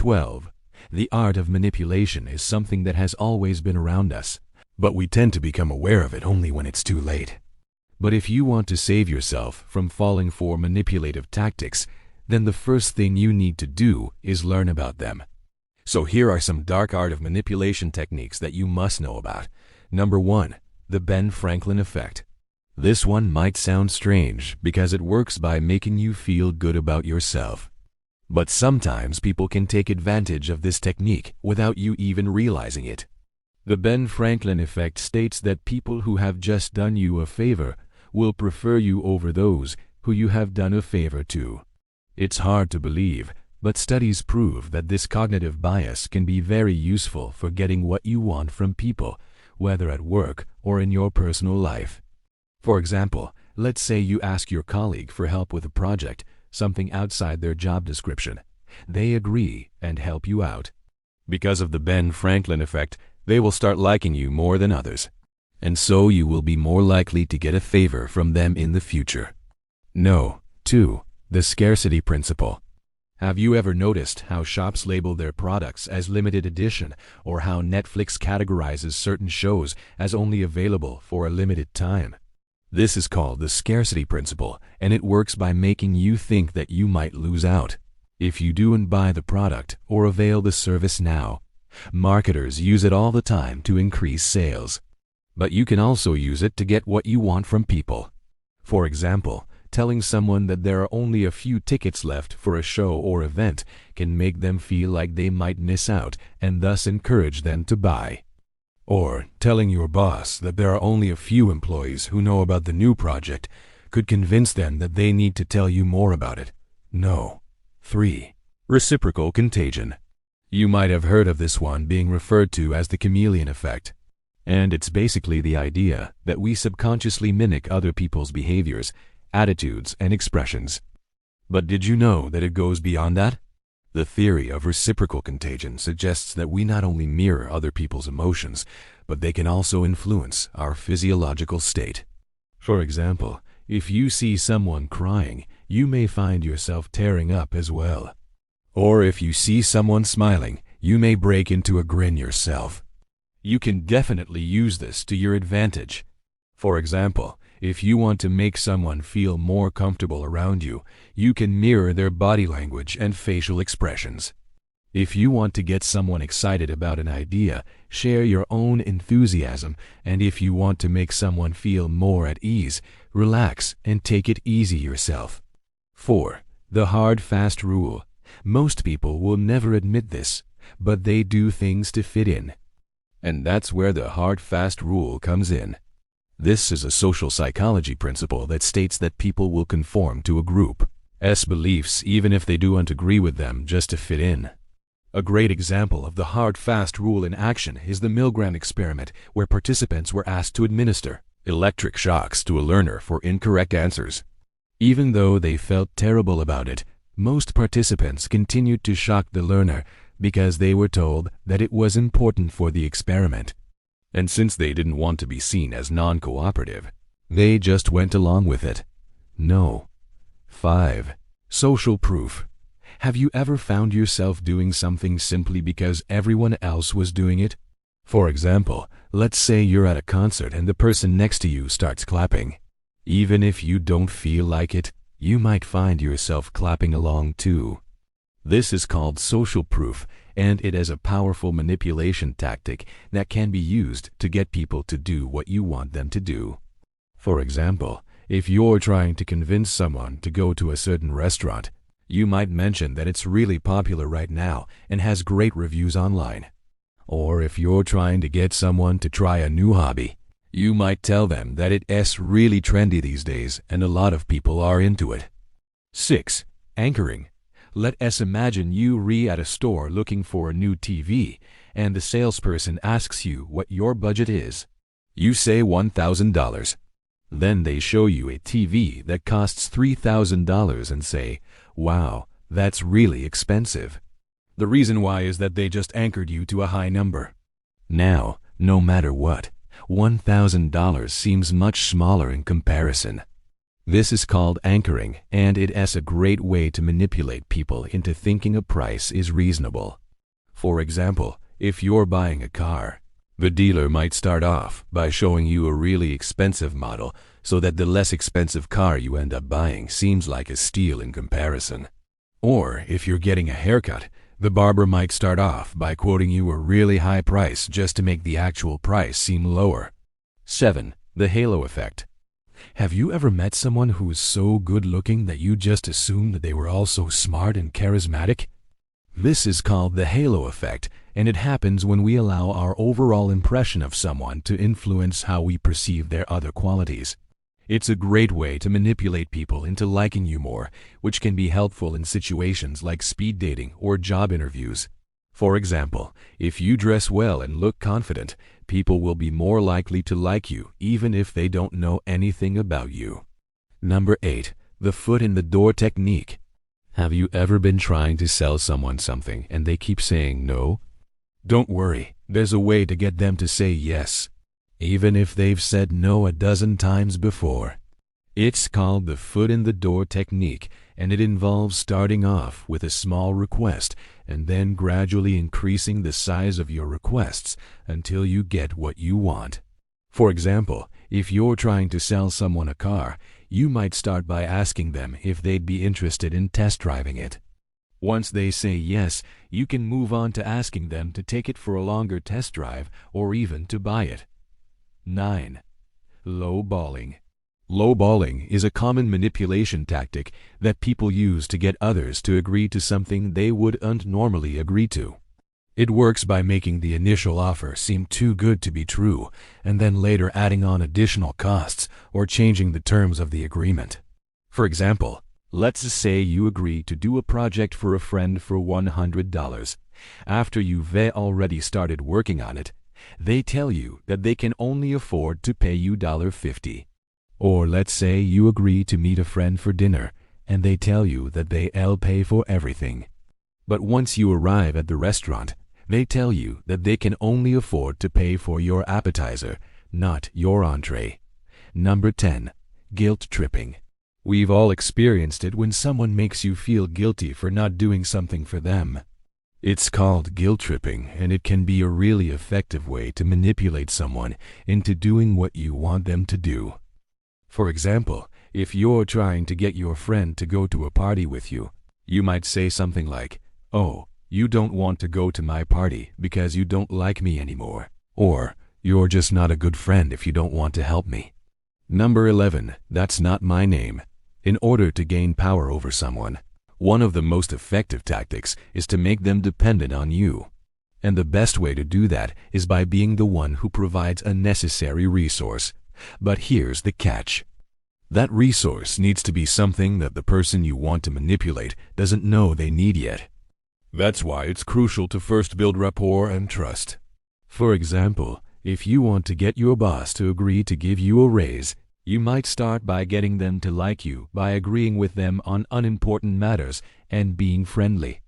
12. The art of manipulation is something that has always been around us, but we tend to become aware of it only when it's too late. But if you want to save yourself from falling for manipulative tactics, then the first thing you need to do is learn about them. So here are some dark art of manipulation techniques that you must know about. Number 1. The Ben Franklin effect. This one might sound strange because it works by making you feel good about yourself. But sometimes people can take advantage of this technique without you even realizing it. The Ben Franklin effect states that people who have just done you a favor will prefer you over those who you have done a favor to. It's hard to believe, but studies prove that this cognitive bias can be very useful for getting what you want from people, whether at work or in your personal life. For example, let's say you ask your colleague for help with a project, something outside their job description. They agree and help you out. Because of the Ben Franklin effect, they will start liking you more than others. And so you will be more likely to get a favor from them in the future. No. 2. The Scarcity Principle. Have you ever noticed how shops label their products as limited edition, or how Netflix categorizes certain shows as only available for a limited time? This is called the Scarcity Principle, and it works by making you think that you might lose out if you don't buy the product or avail the service now. Marketers use it all the time to increase sales. But you can also use it to get what you want from people. For example, telling someone that there are only a few tickets left for a show or event can make them feel like they might miss out and thus encourage them to buy. Or telling your boss that there are only a few employees who know about the new project could convince them that they need to tell you more about it. No. 3. Reciprocal contagion. You might have heard of this one being referred to as the chameleon effect. And it's basically the idea that we subconsciously mimic other people's behaviors, attitudes, and expressions. But did you know that it goes beyond that? The theory of reciprocal contagion suggests that we not only mirror other people's emotions, but they can also influence our physiological state. For example, if you see someone crying, you may find yourself tearing up as well. Or if you see someone smiling, you may break into a grin yourself. You can definitely use this to your advantage. For example, if you want to make someone feel more comfortable around you, you can mirror their body language and facial expressions. If you want to get someone excited about an idea, share your own enthusiasm, and if you want to make someone feel more at ease, relax and take it easy yourself. 4. The hard, fast rule. Most people will never admit this, but they do things to fit in. And that's where the hard, fast rule comes in. This is a social psychology principle that states that people will conform to a group's beliefs even if they don't agree with them just to fit in. A great example of the hard, fast rule in action is the Milgram experiment, where participants were asked to administer electric shocks to a learner for incorrect answers. Even though they felt terrible about it, most participants continued to shock the learner because they were told that it was important for the experiment. And since they didn't want to be seen as non-cooperative, they just went along with it. No. 5. Social proof. Have you ever found yourself doing something simply because everyone else was doing it? For example, let's say you're at a concert and the person next to you starts clapping. Even if you don't feel like it, you might find yourself clapping along too. This is called social proof, and it is a powerful manipulation tactic that can be used to get people to do what you want them to do. For example, if you're trying to convince someone to go to a certain restaurant, you might mention that it's really popular right now and has great reviews online. Or if you're trying to get someone to try a new hobby, you might tell them that it's really trendy these days and a lot of people are into it. 6. Anchoring. Let us imagine you at a store looking for a new TV, and the salesperson asks you what your budget is. You say $1,000. Then they show you a TV that costs $3,000 and say, "Wow, that's really expensive." The reason why is that they just anchored you to a high number. Now, no matter what, $1,000 seems much smaller in comparison. This is called anchoring, and it is a great way to manipulate people into thinking a price is reasonable. For example, if you're buying a car, the dealer might start off by showing you a really expensive model so that the less expensive car you end up buying seems like a steal in comparison. Or if you're getting a haircut, the barber might start off by quoting you a really high price just to make the actual price seem lower. 7. The halo effect. Have you ever met someone who is so good-looking that you just assumed that they were also smart and charismatic? This is called the halo effect, and it happens when we allow our overall impression of someone to influence how we perceive their other qualities. It's a great way to manipulate people into liking you more, which can be helpful in situations like speed dating or job interviews. For example, if you dress well and look confident, people will be more likely to like you even if they don't know anything about you. Number 8. The foot in the door technique. Have you ever been trying to sell someone something and they keep saying no? Don't worry, there's a way to get them to say yes, even if they've said no a dozen times before. It's called the foot in the door technique, and it involves starting off with a small request and then gradually increasing the size of your requests until you get what you want. For example, if you're trying to sell someone a car, you might start by asking them if they'd be interested in test driving it. Once they say yes, you can move on to asking them to take it for a longer test drive or even to buy it. 9. Lowballing. Lowballing is a common manipulation tactic that people use to get others to agree to something they wouldn't normally agree to. It works by making the initial offer seem too good to be true, and then later adding on additional costs or changing the terms of the agreement. For example, let's say you agree to do a project for a friend for $100. After you've already started working on it, they tell you that they can only afford to pay you $50. Or let's say you agree to meet a friend for dinner, and they tell you that they'll pay for everything. But once you arrive at the restaurant, they tell you that they can only afford to pay for your appetizer, not your entree. Number 10. Guilt tripping. We've all experienced it when someone makes you feel guilty for not doing something for them. It's called guilt tripping, and it can be a really effective way to manipulate someone into doing what you want them to do. For example, if you're trying to get your friend to go to a party with you, you might say something like, "Oh, you don't want to go to my party because you don't like me anymore," or "You're just not a good friend if you don't want to help me." Number 11. That's not my name. In order to gain power over someone, one of the most effective tactics is to make them dependent on you. And the best way to do that is by being the one who provides a necessary resource. But here's the catch. That resource needs to be something that the person you want to manipulate doesn't know they need yet. That's why it's crucial to first build rapport and trust. For example, if you want to get your boss to agree to give you a raise, you might start by getting them to like you by agreeing with them on unimportant matters and being friendly.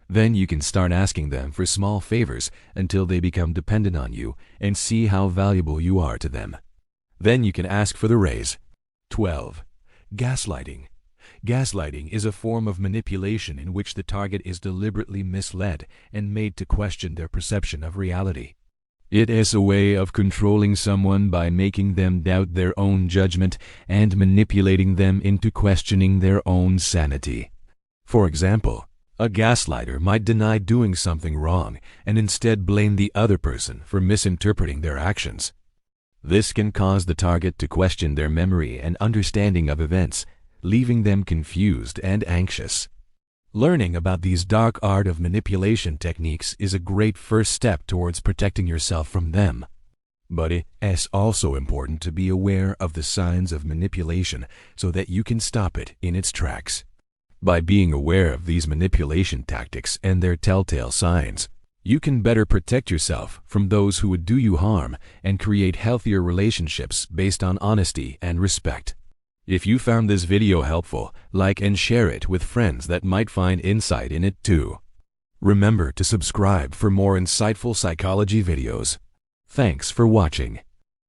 Then you can start asking them for small favors until they become dependent on you and see how valuable you are to them. Then you can ask for the raise. 12. Gaslighting. Gaslighting is a form of manipulation in which the target is deliberately misled and made to question their perception of reality. It is a way of controlling someone by making them doubt their own judgment and manipulating them into questioning their own sanity. For example, a gaslighter might deny doing something wrong and instead blame the other person for misinterpreting their actions. This can cause the target to question their memory and understanding of events, leaving them confused and anxious. Learning about these dark art of manipulation techniques is a great first step towards protecting yourself from them. But it is also important to be aware of the signs of manipulation so that you can stop it in its tracks. By being aware of these manipulation tactics and their telltale signs, you can better protect yourself from those who would do you harm and create healthier relationships based on honesty and respect. If you found this video helpful, like and share it with friends that might find insight in it too. Remember to subscribe for more insightful psychology videos. Thanks for watching.